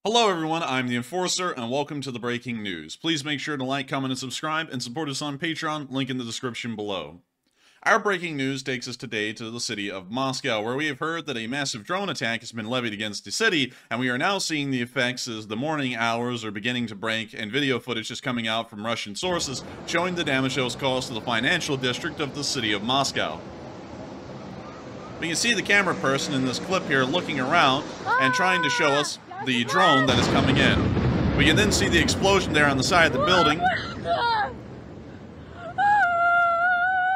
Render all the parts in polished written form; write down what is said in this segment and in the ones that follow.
Hello everyone, I'm the Enforcer, and welcome to the breaking news. Please make sure to like, comment, and subscribe, and support us on Patreon, link in the description below. Our breaking news takes us today to the city of Moscow, where we have heard that a massive drone attack has been levied against the city, and we are now seeing the effects as the morning hours are beginning to break, and video footage is coming out from Russian sources showing the damage that was caused to the financial district of the city of Moscow. We can see the camera person in this clip here looking around and trying to show us the drone that is coming in. We can then see the explosion there on the side of the building.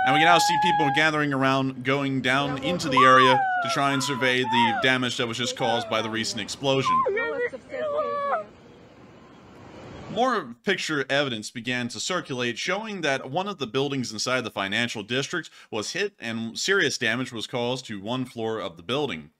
And we can now see people gathering around, going down into the area to try and survey the damage that was just caused by the recent explosion. More picture evidence began to circulate showing that one of the buildings inside the financial district was hit and serious damage was caused to one floor of the building.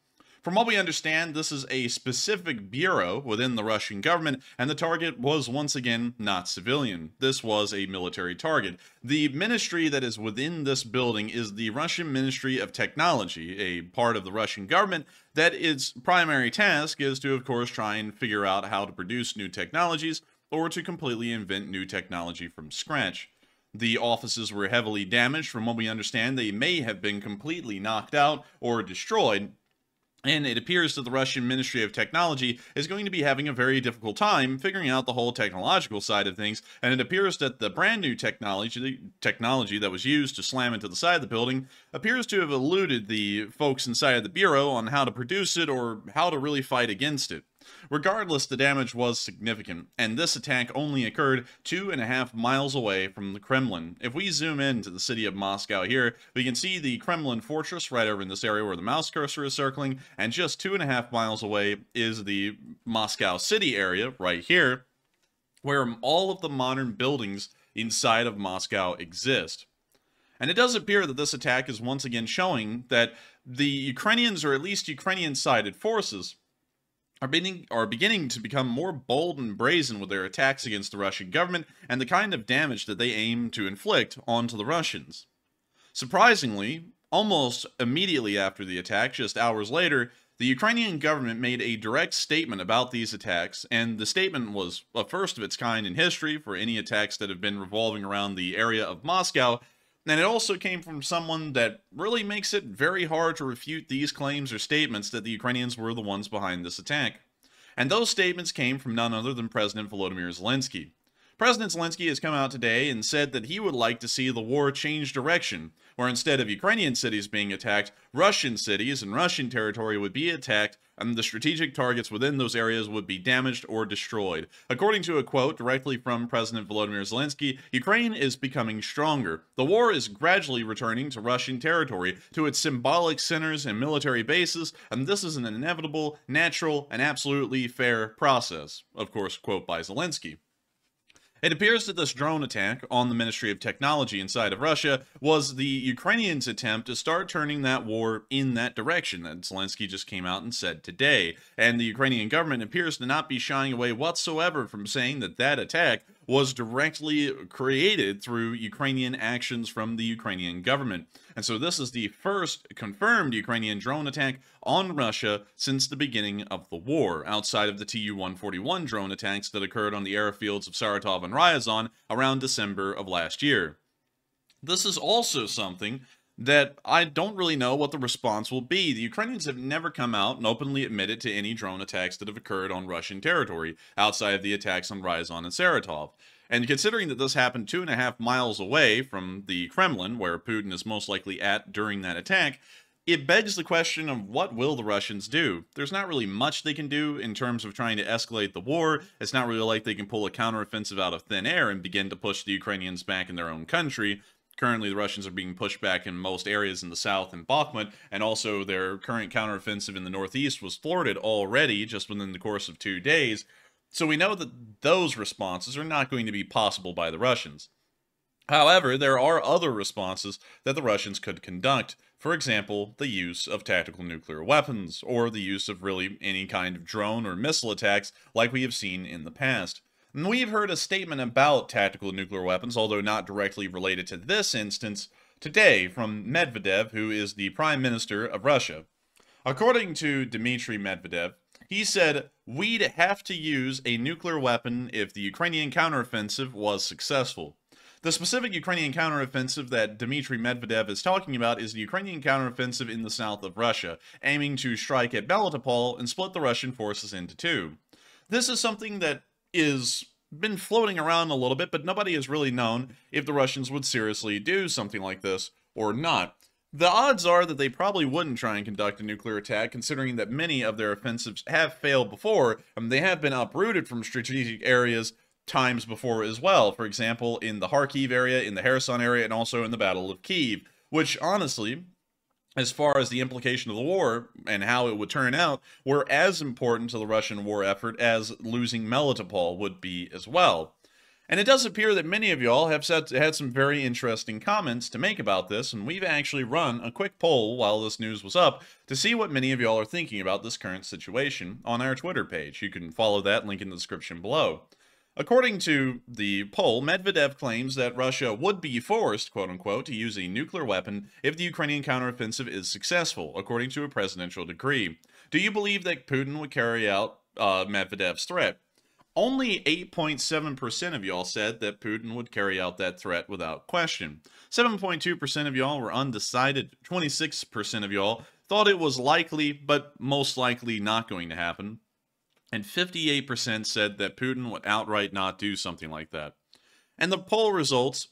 From what we understand, this is a specific bureau within the Russian government, and the target was once again not civilian. This was a military target. The ministry that is within this building is the Russian Ministry of Technology, a part of the Russian government that its primary task is to, of course, try and figure out how to produce new technologies or to completely invent new technology from scratch. The offices were heavily damaged. From what we understand, they may have been completely knocked out or destroyed. And it appears that the Russian Ministry of Technology is going to be having a very difficult time figuring out the whole technological side of things, and it appears that the brand new technology that was used to slam into the side of the building appears to have eluded the folks inside of the Bureau on how to produce it or how to really fight against it. Regardless, the damage was significant, and this attack only occurred 2.5 miles away from the Kremlin. If we zoom into the city of Moscow here, we can see the Kremlin fortress right over in this area where the mouse cursor is circling, and just 2.5 miles away is the Moscow city area right here, where all of the modern buildings inside of Moscow exist. And it does appear that this attack is once again showing that the Ukrainians, or at least Ukrainian-sided forces, are beginning to become more bold and brazen with their attacks against the Russian government and the kind of damage that they aim to inflict onto the Russians. Surprisingly, almost immediately after the attack, just hours later, the Ukrainian government made a direct statement about these attacks, and the statement was a first of its kind in history for any attacks that have been revolving around the area of Moscow. And it also came from someone that really makes it very hard to refute these claims or statements that the Ukrainians were the ones behind this attack. And those statements came from none other than President Volodymyr Zelensky. President Zelensky has come out today and said that he would like to see the war change direction, where instead of Ukrainian cities being attacked, Russian cities and Russian territory would be attacked, and the strategic targets within those areas would be damaged or destroyed. According to a quote directly from President Volodymyr Zelensky, Ukraine is becoming stronger. The war is gradually returning to Russian territory, to its symbolic centers and military bases, and this is an inevitable, natural, and absolutely fair process. Of course, quote by Zelensky. It appears that this drone attack on the Ministry of Technology inside of Russia was the Ukrainians' attempt to start turning that war in that direction that Zelensky just came out and said today. And the Ukrainian government appears to not be shying away whatsoever from saying that that attack was directly created through Ukrainian actions from the Ukrainian government. And so this is the first confirmed Ukrainian drone attack on Russia since the beginning of the war, outside of the Tu-141 drone attacks that occurred on the airfields of Saratov and Ryazan around December of last year. This is also something that I don't really know what the response will be. The Ukrainians have never come out and openly admitted to any drone attacks that have occurred on Russian territory, outside of the attacks on Ryazan and Saratov. And considering that this happened 2.5 miles away from the Kremlin, where Putin is most likely at during that attack, it begs the question of what will the Russians do? There's not really much they can do in terms of trying to escalate the war. It's not really like they can pull a counteroffensive out of thin air and begin to push the Ukrainians back in their own country. Currently, the Russians are being pushed back in most areas in the south and Bakhmut, and also their current counteroffensive in the northeast was thwarted already just within the course of 2 days. So we know that those responses are not going to be possible by the Russians. However, there are other responses that the Russians could conduct. For example, the use of tactical nuclear weapons, or the use of really any kind of drone or missile attacks like we have seen in the past. And we've heard a statement about tactical nuclear weapons, although not directly related to this instance, today from Medvedev, who is the Prime Minister of Russia. According to Dmitry Medvedev, He said, "We'd have to use a nuclear weapon if the Ukrainian counteroffensive was successful." The specific Ukrainian counteroffensive that Dmitry Medvedev is talking about is the Ukrainian counteroffensive in the south of Russia, aiming to strike at Melitopol and split the Russian forces into two. This is something that is been floating around a little bit, but nobody has really known if the Russians would seriously do something like this or not. The odds are that they probably wouldn't try and conduct a nuclear attack, considering that many of their offensives have failed before, and they have been uprooted from strategic areas times before as well. For example, in the Kharkiv area, in the Kherson area, and also in the Battle of Kiev, which honestly, as far as the implication of the war and how it would turn out, were as important to the Russian war effort as losing Melitopol would be as well. And it does appear that many of y'all have had some very interesting comments to make about this, and we've actually run a quick poll while this news was up to see what many of y'all are thinking about this current situation on our Twitter page. You can follow that link in the description below. According to the poll, Medvedev claims that Russia would be forced, quote-unquote, to use a nuclear weapon if the Ukrainian counteroffensive is successful, according to a presidential decree. Do you believe that Putin would carry out Medvedev's threat? Only 8.7% of y'all said that Putin would carry out that threat without question. 7.2% of y'all were undecided. 26% of y'all thought it was likely, but most likely not going to happen. And 58% said that Putin would outright not do something like that. And the poll results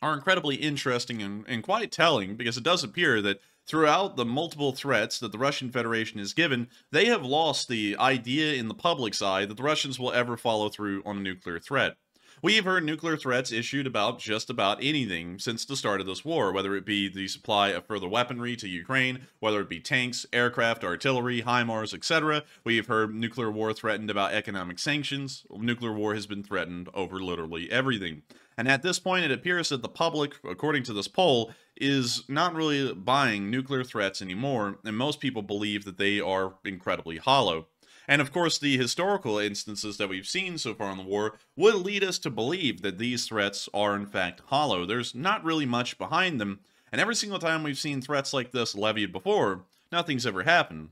are incredibly interesting and quite telling, because it does appear that throughout the multiple threats that the Russian Federation has given, they have lost the idea in the public's eye that the Russians will ever follow through on a nuclear threat. We have heard nuclear threats issued about just about anything since the start of this war, whether it be the supply of further weaponry to Ukraine, whether it be tanks, aircraft, artillery, HIMARS, etc. We have heard nuclear war threatened about economic sanctions. Nuclear war has been threatened over literally everything. And at this point, it appears that the public, according to this poll, is not really buying nuclear threats anymore, and most people believe that they are incredibly hollow. And of course, the historical instances that we've seen so far in the war would lead us to believe that these threats are in fact hollow. There's not really much behind them, and every single time we've seen threats like this levied before, nothing's ever happened.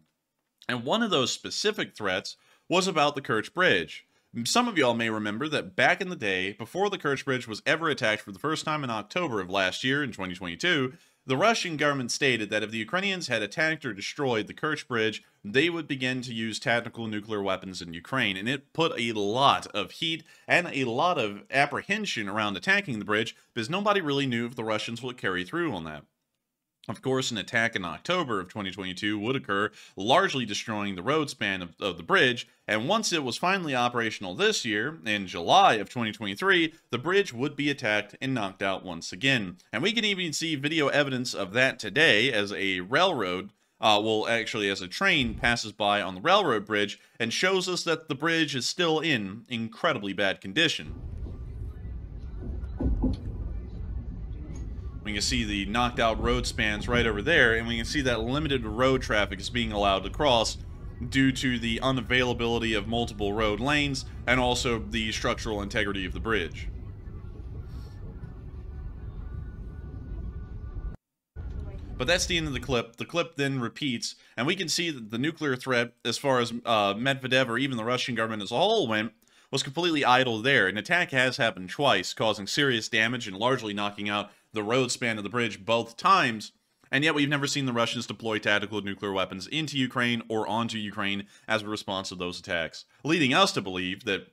And one of those specific threats was about the Kerch Bridge. Some of y'all may remember that back in the day, before the Kerch Bridge was ever attacked for the first time in October of last year, in 2022, the Russian government stated that if the Ukrainians had attacked or destroyed the Kerch Bridge, they would begin to use tactical nuclear weapons in Ukraine, and it put a lot of heat and a lot of apprehension around attacking the bridge, because nobody really knew if the Russians would carry through on that. Of course, an attack in October of 2022 would occur, largely destroying the road span of the bridge, and once it was finally operational this year, in July of 2023, the bridge would be attacked and knocked out once again. And we can even see video evidence of that today as a railroad, as a train passes by on the railroad bridge and shows us that the bridge is still in incredibly bad condition. We can see the knocked out road spans right over there, and we can see that limited road traffic is being allowed to cross due to the unavailability of multiple road lanes and also the structural integrity of the bridge. But that's the end of the clip. The clip then repeats, and we can see that the nuclear threat, as far as Medvedev or even the Russian government as a whole went, was completely idle there. An attack has happened twice, causing serious damage and largely knocking out the road span of the bridge both times, and yet we've never seen the Russians deploy tactical nuclear weapons into Ukraine or onto Ukraine as a response to those attacks, leading us to believe that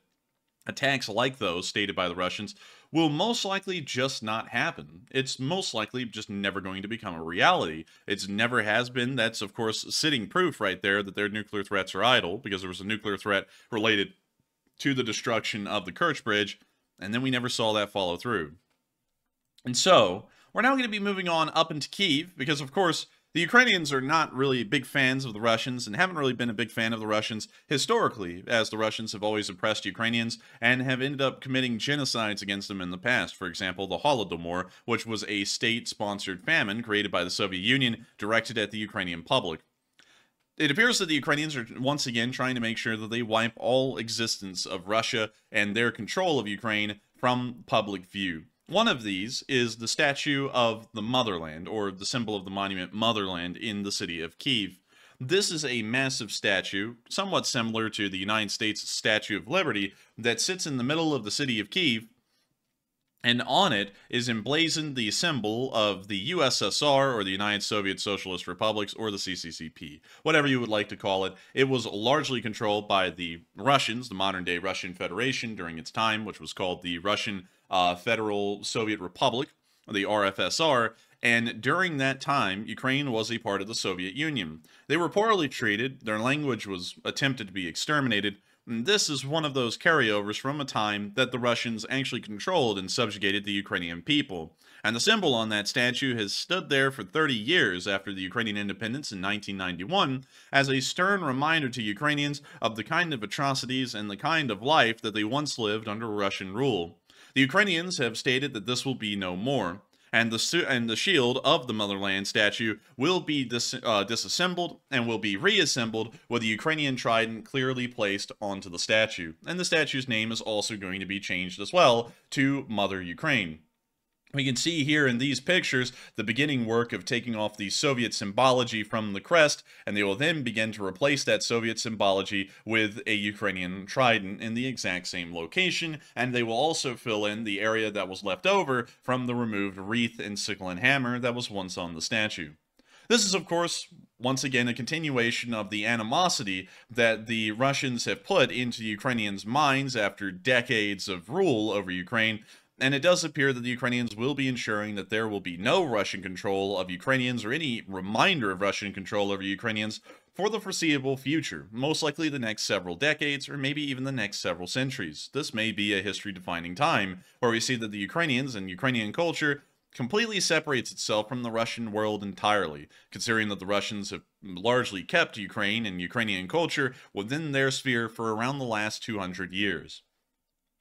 attacks like those stated by the Russians will most likely just not happen. It's most likely just never going to become a reality. It's never has been. That's, of course, sitting proof right there that their nuclear threats are idle, because there was a nuclear threat related to the destruction of the Kerch Bridge, and then we never saw that follow through. And so, we're now going to be moving on up into Kiev, because of course, the Ukrainians are not really big fans of the Russians, and haven't really been a big fan of the Russians historically, as the Russians have always oppressed Ukrainians, and have ended up committing genocides against them in the past. For example, the Holodomor, which was a state-sponsored famine created by the Soviet Union, directed at the Ukrainian public. It appears that the Ukrainians are once again trying to make sure that they wipe all existence of Russia and their control of Ukraine from public view. One of these is the statue of the motherland, or the symbol of the monument motherland in the city of Kiev. This is a massive statue, somewhat similar to the United States Statue of Liberty, that sits in the middle of the city of Kiev, and on it is emblazoned the symbol of the USSR, or the United Soviet Socialist Republics, or the CCCP, whatever you would like to call it. It was largely controlled by the Russians, the modern-day Russian Federation during its time, which was called the Russian Federal Soviet Republic, the RFSR, and during that time, Ukraine was a part of the Soviet Union. They were poorly treated, their language was attempted to be exterminated. This is one of those carryovers from a time that the Russians actually controlled and subjugated the Ukrainian people. And the symbol on that statue has stood there for 30 years after the Ukrainian independence in 1991 as a stern reminder to Ukrainians of the kind of atrocities and the kind of life that they once lived under Russian rule. The Ukrainians have stated that this will be no more, and the shield of the motherland statue will be disassembled and will be reassembled with the Ukrainian trident clearly placed onto the statue. And the statue's name is also going to be changed as well to Mother Ukraine. We can see here in these pictures the beginning work of taking off the Soviet symbology from the crest, and they will then begin to replace that Soviet symbology with a Ukrainian trident in the exact same location, and they will also fill in the area that was left over from the removed wreath and sickle and hammer that was once on the statue. This is, of course, once again, a continuation of the animosity that the Russians have put into the Ukrainians' minds after decades of rule over Ukraine. And it does appear that the Ukrainians will be ensuring that there will be no Russian control of Ukrainians or any reminder of Russian control over Ukrainians for the foreseeable future, most likely the next several decades or maybe even the next several centuries. This may be a history-defining time where we see that the Ukrainians and Ukrainian culture completely separates itself from the Russian world entirely, considering that the Russians have largely kept Ukraine and Ukrainian culture within their sphere for around the last 200 years.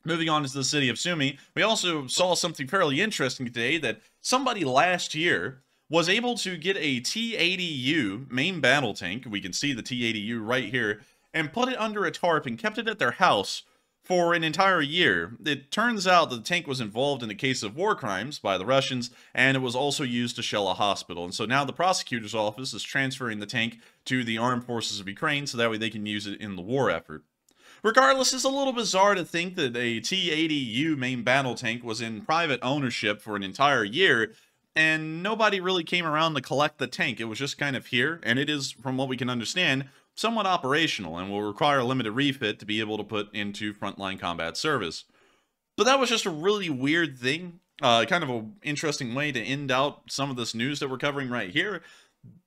Moving on to the city of Sumi, we also saw something fairly interesting today, that somebody last year was able to get a T-80U main battle tank, we can see the T-80U right here, and put it under a tarp and kept it at their house for an entire year. It turns out that the tank was involved in a case of war crimes by the Russians, and it was also used to shell a hospital. And so now the prosecutor's office is transferring the tank to the armed forces of Ukraine so that way they can use it in the war effort. Regardless, it's a little bizarre to think that a T-80U main battle tank was in private ownership for an entire year, and nobody really came around to collect the tank. It was just kind of here, and it is, from what we can understand, somewhat operational, and will require a limited refit to be able to put into frontline combat service. But that was just a really weird thing, kind of an interesting way to end out some of this news that we're covering right here,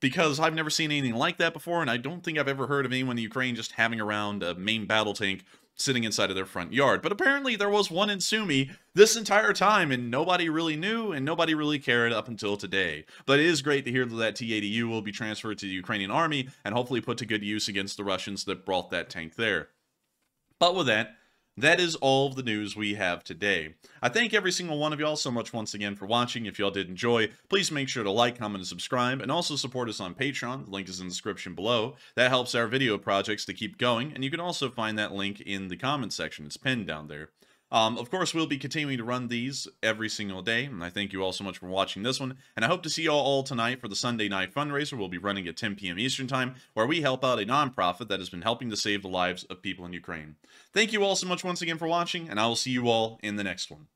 because I've never seen anything like that before, and I don't think I've ever heard of anyone in Ukraine just having around a main battle tank sitting inside of their front yard. But apparently there was one in Sumi this entire time, and nobody really knew, and nobody really cared up until today. But it is great to hear that that T-80U will be transferred to the Ukrainian army, and hopefully put to good use against the Russians that brought that tank there. But with that, that is all of the news we have today. I thank every single one of y'all so much once again for watching. If y'all did enjoy, please make sure to like, comment, and subscribe, and also support us on Patreon. The link is in the description below. That helps our video projects to keep going, and you can also find that link in the comment section. It's pinned down there. Of course, we'll be continuing to run these every single day, and I thank you all so much for watching this one, and I hope to see you all tonight for the Sunday night fundraiser. We'll be running at 10 p.m. Eastern Time, where we help out a nonprofit that has been helping to save the lives of people in Ukraine. Thank you all so much once again for watching, and I will see you all in the next one.